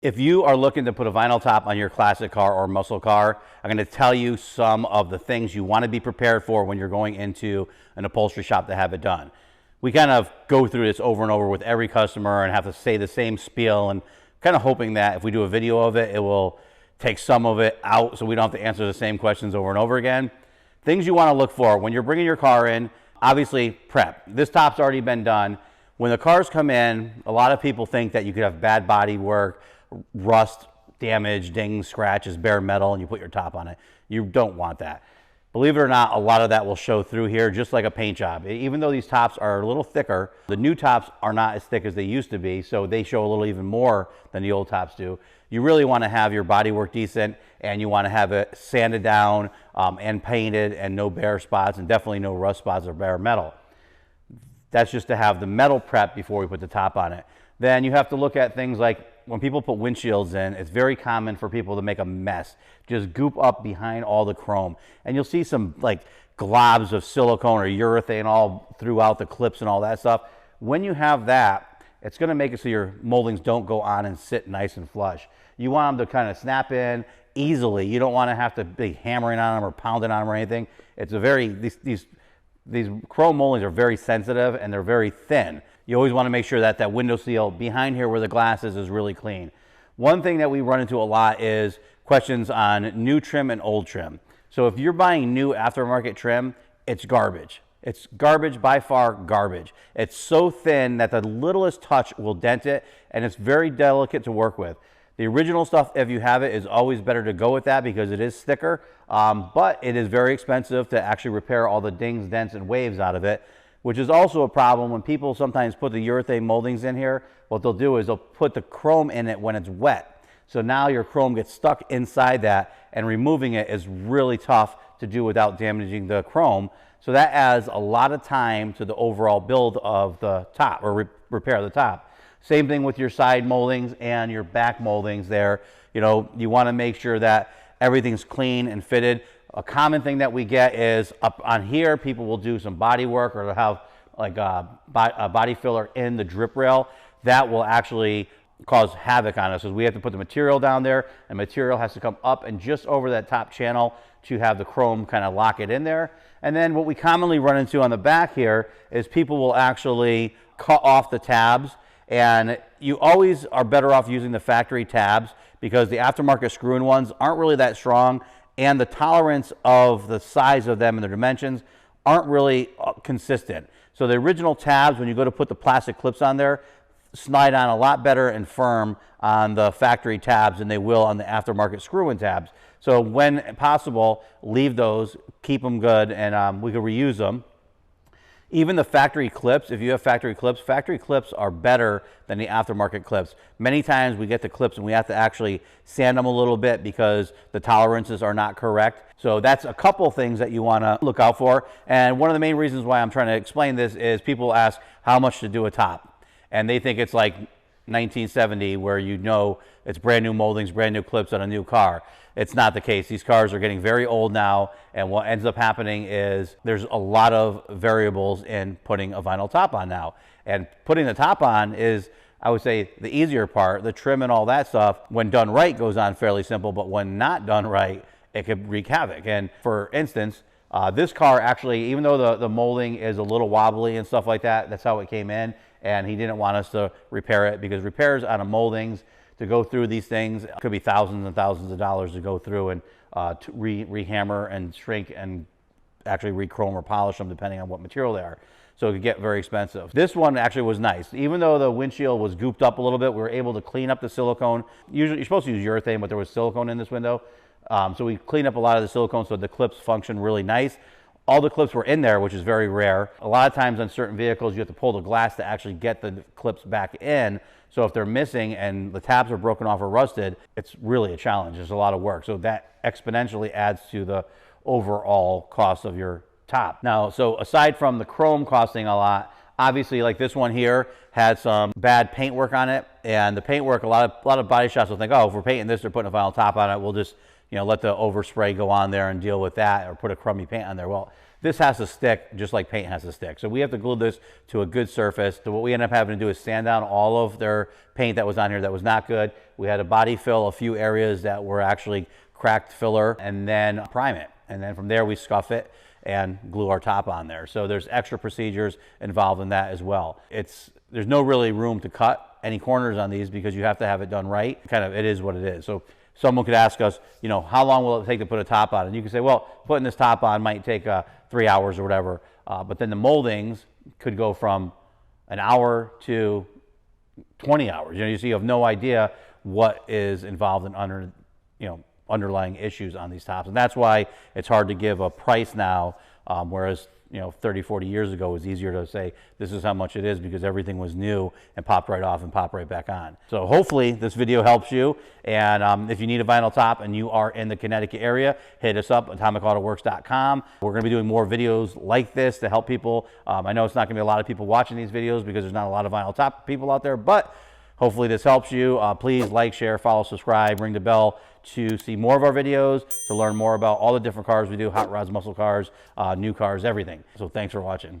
If you are looking to put a vinyl top on your classic car or muscle car, I'm going to tell you some of the things you want to be prepared for when you're going into an upholstery shop to have it done. We kind of go through this over and over with every customer and have to say the same spiel, and kind of hoping that if we do a video of it, it will take some of it out so we don't have to answer the same questions over and over again. Things you want to look for when you're bringing your car in, obviously prep. This top's already been done. When the cars come in, a lot of people think that you could have bad body work, rust, damage, dings, scratches, bare metal, and you put your top on it. You don't want that. Believe it or not, a lot of that will show through here, just like a paint job. Even though these tops are a little thicker, the new tops are not as thick as they used to be, so they show a little even more than the old tops do. You really want to have your body work decent, and you want to have it sanded down and painted, and no bare spots, and definitely no rust spots or bare metal. That's just to have the metal prep before we put the top on it. Then you have to look at things like when people put windshields in, it's very common for people to make a mess, just goop up behind all the chrome. And you'll see some like globs of silicone or urethane all throughout the clips and all that stuff. When you have that, it's going to make it so your moldings don't go on and sit nice and flush. You want them to kind of snap in easily. You don't want to have to be hammering on them or pounding on them or anything. It's a very, these chrome moldings are very sensitive and they're very thin. You always want to make sure that that window seal behind here where the glass is really clean. One thing that we run into a lot is questions on new trim and old trim. So if you're buying new aftermarket trim, it's garbage. It's garbage, by far garbage. It's so thin that the littlest touch will dent it, and it's very delicate to work with. The original stuff, if you have it, is always better to go with that because it is thicker, but it is very expensive to actually repair all the dings, dents, and waves out of it, which is also a problem when people sometimes put the urethane moldings in here. What they'll do is they'll put the chrome in it when it's wet. So now your chrome gets stuck inside that, and removing it is really tough to do without damaging the chrome. So that adds a lot of time to the overall build of the top, or repair of the top. Same thing with your side moldings and your back moldings there. You know, you want to make sure that everything's clean and fitted. A common thing that we get is up on here, people will do some body work, or they'll have like a body filler in the drip rail. That will actually cause havoc on us, because we have to put the material down there, and material has to come up and just over that top channel to have the chrome kind of lock it in there. And then what we commonly run into on the back here is people will actually cut off the tabs, and you always are better off using the factory tabs because the aftermarket screw-in ones aren't really that strong, and the tolerance of the size of them and the dimensions aren't really consistent. So the original tabs, when you go to put the plastic clips on there, slide on a lot better and firm on the factory tabs than they will on the aftermarket screw-in tabs. So when possible, leave those, keep them good, and we can reuse them. Even the factory clips, if you have factory clips are better than the aftermarket clips. Many times we get the clips and we have to actually sand them a little bit because the tolerances are not correct. So that's a couple things that you want to look out for. And one of the main reasons why I'm trying to explain this is people ask how much to do a top. And they think it's like 1970 where you know it's brand new moldings, brand new clips on a new car. It's not the case. These cars are getting very old now, and what ends up happening is there's a lot of variables in putting a vinyl top on now. And putting the top on is, I would say, the easier part. The trim and all that stuff, when done right, goes on fairly simple, but when not done right, it could wreak havoc. And for instance, this car actually, even though the molding is a little wobbly and stuff like that, that's how it came in, and he didn't want us to repair it, because repairs on a moldings, to go through these things, it could be thousands and thousands of dollars to go through and to re-hammer and shrink and actually re-chrome or polish them depending on what material they are. So it could get very expensive. This one actually was nice. Even though the windshield was gooped up a little bit, we were able to clean up the silicone. Usually you're supposed to use urethane, but there was silicone in this window. So we cleaned up a lot of the silicone so the clips function really nice. All the clips were in there, which is very rare. A lot of times on certain vehicles, you have to pull the glass to actually get the clips back in. So if they're missing and the tabs are broken off or rusted, it's really a challenge. There's a lot of work. So that exponentially adds to the overall cost of your top. Now, so aside from the chrome costing a lot, obviously like this one here had some bad paint work on it. And the paint work, a lot of body shops will think, oh, if we're painting this, they're putting a vinyl top on it, we'll just, you know, let the overspray go on there and deal with that, or put a crummy paint on there. Well, This has to stick just like paint has to stick. So we have to glue this to a good surface. So what we end up having to do is sand down all of their paint that was on here that was not good. We had to body fill a few areas that were actually cracked filler, and then prime it. And then from there we scuff it and glue our top on there. So there's extra procedures involved in that as well. There's no really room to cut any corners on these because you have to have it done right. Kind of, it is what it is. So someone could ask us, you know, how long will it take to put a top on? And you can say, well, putting this top on might take 3 hours or whatever. But then the moldings could go from an hour to 20 hours. You know, you have no idea what is involved in underlying issues on these tops. And that's why it's hard to give a price now, whereas 30, 40 years ago it was easier to say this is how much it is because everything was new and popped right off and popped right back on. So hopefully this video helps you. And if you need a vinyl top and you are in the Connecticut area, hit us up, atomicautoworks.com. We're going to be doing more videos like this to help people. I know it's not going to be a lot of people watching these videos because there's not a lot of vinyl top people out there, but hopefully this helps you. Please like, share, follow, subscribe, ring the bell to see more of our videos, to learn more about all the different cars we do, hot rods, muscle cars, new cars, everything. So thanks for watching.